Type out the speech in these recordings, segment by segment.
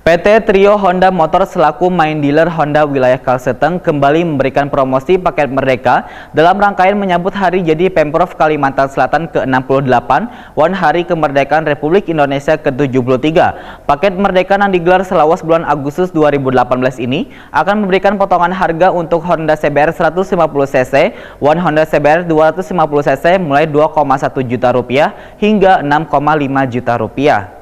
PT Trio Honda Motor selaku main dealer Honda wilayah Kalseteng kembali memberikan promosi paket Merdeka dalam rangkaian menyambut hari jadi Pemprov Kalimantan Selatan ke-68 wan Hari Kemerdekaan Republik Indonesia ke-73. Paket Merdeka yang digelar selawas bulan Agustus 2018 ini akan memberikan potongan harga untuk Honda CBR 150cc, wan Honda CBR 250cc mulai 2,1 juta rupiah hingga 6,5 juta rupiah.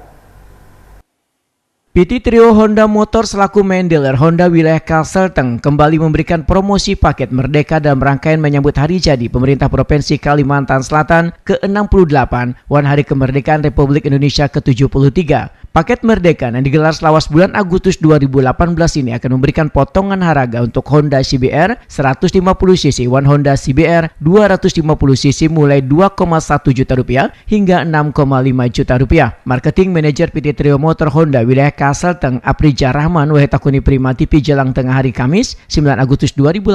PT Trio Honda Motor selaku main dealer Honda wilayah Kalseteng kembali memberikan promosi paket Merdeka dalam rangkaian menyambut hari jadi Pemerintah Provinsi Kalimantan Selatan ke-68 wan Hari Kemerdekaan Republik Indonesia ke-73. Paket Merdeka yang digelar selawas bulan Agustus 2018 ini akan memberikan potongan harga untuk Honda CBR 150cc, wan Honda CBR 250cc mulai 2,1 juta rupiah hingga 6,5 juta rupiah. Marketing Manager PT Trio Motor Honda wilayah Kalseteng Aprija Rahman Wahetakuni Prima TV Jelang Tengah hari Kamis 9 Agustus 2018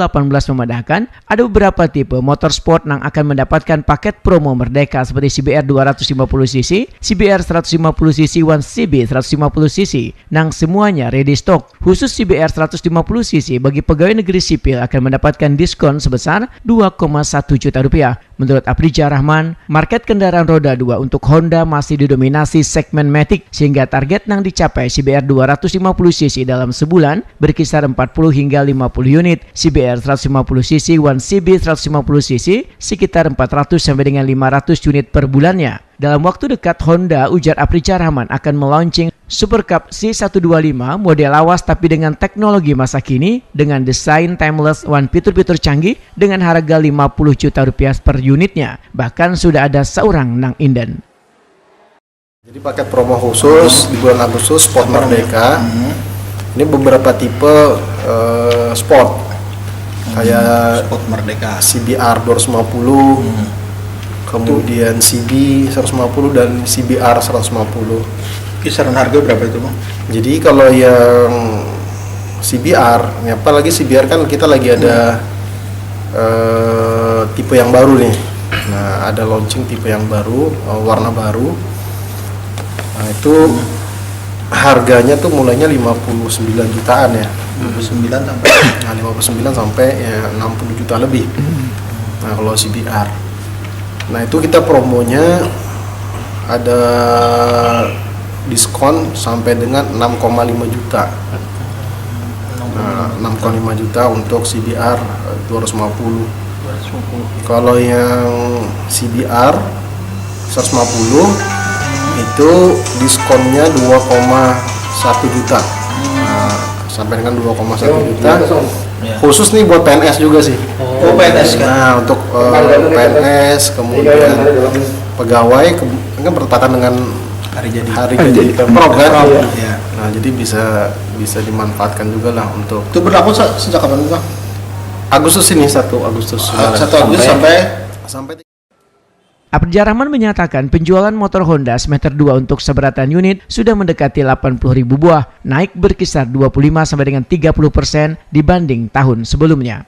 memandahkan ada beberapa tipe motor sport yang akan mendapatkan paket promo Merdeka seperti CBR 250cc, CBR 150cc, wan CB 150cc, nang semuanya ready stock. Khusus CBR 150cc bagi pegawai negeri sipil akan mendapatkan diskon sebesar 2,1 juta rupiah. Menurut Aprija Rahman, market kendaraan roda 2 untuk Honda masih didominasi segmen Matic sehingga target yang dicapai CBR 250cc dalam sebulan berkisar 40 hingga 50 unit, CBR 150cc, wan CB 150cc sekitar 400 sampai dengan 500 unit per bulannya. Dalam waktu dekat Honda, ujar Aprija Rahman, akan melaunching Super Cup C125 model lawas tapi dengan teknologi masa kini dengan desain timeless wan fitur-fitur canggih dengan harga 50 juta rupiah per unitnya. Bahkan sudah ada seorang nang inden. Jadi paket promo khusus di bulan Agustus Sport Merdeka. Ini beberapa tipe sport kayak Sport Merdeka CBR 250, kemudian CB 150 dan CBR 150. Kisaran harga berapa itu, Bang? Jadi kalau yang CBR, apalagi CBR kan kita lagi ada tipe yang baru nih. Nah, ada launching tipe yang baru, warna baru. Nah, itu harganya tuh mulainya 59 jutaan ya. 59 sampai Nah, 59 sampai ya 60 juta lebih. Nah, kalau CBR. Nah, itu kita promonya ada diskon sampai dengan 6,5 juta. Nah, 6,5 juta untuk CBR 250. Kalau yang CBR 150 itu diskonnya 2,1 juta. Nah, sampai dengan 2,1 juta. Khusus nih buat PNS juga sih. Oh, PNS kan. Nah, untuk PNS kemudian pegawai kan bertepatan dengan hari jadi Pemprov kan. Ya. Nah, jadi bisa dimanfaatkan juga lah untuk Itu berlaku sejak kapan, Bang? Agustus ini 1 Agustus. 1 Agustus sampai Aprija Rahman menyatakan penjualan motor Honda Smeter 2 untuk seberatan unit sudah mendekati 80.000 buah, naik berkisar 25 sampai dengan 30% dibanding tahun sebelumnya.